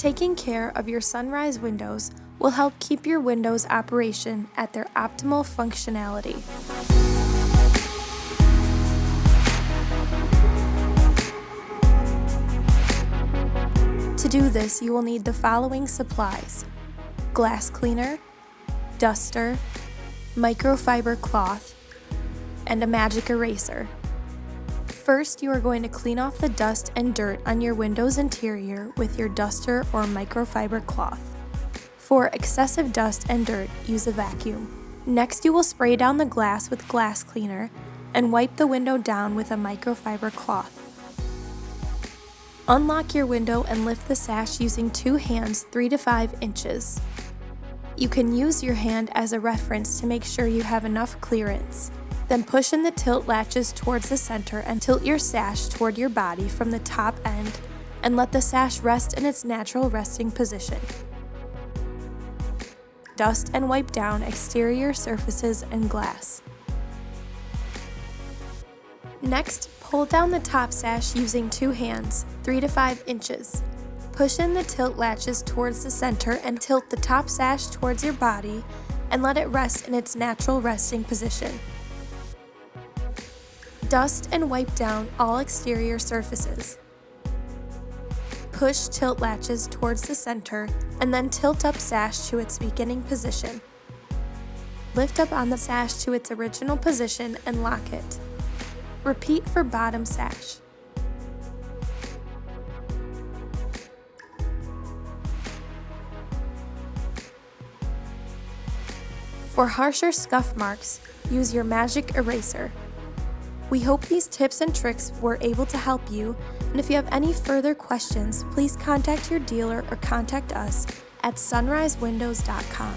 Taking care of your Sunrise windows will help keep your windows operation at their optimal functionality. To do this, you will need the following supplies: glass cleaner, duster, microfiber cloth, and a magic eraser. First, you are going to clean off the dust and dirt on your window's interior with your duster or microfiber cloth. For excessive dust and dirt, use a vacuum. Next, you will spray down the glass with glass cleaner and wipe the window down with a microfiber cloth. Unlock your window and lift the sash using 2 hands 3 to 5 inches. You can use your hand as a reference to make sure you have enough clearance. Then push in the tilt latches towards the center and tilt your sash toward your body from the top end and let the sash rest in its natural resting position. Dust and wipe down exterior surfaces and glass. Next, pull down the top sash using 2 hands, 3 to 5 inches. Push in the tilt latches towards the center and tilt the top sash towards your body and let it rest in its natural resting position. Dust and wipe down all exterior surfaces. Push tilt latches towards the center and then tilt up sash to its beginning position. Lift up on the sash to its original position and lock it. Repeat for bottom sash. For harsher scuff marks, use your magic eraser. We hope these tips and tricks were able to help you, and if you have any further questions, please contact your dealer or contact us at sunrisewindows.com.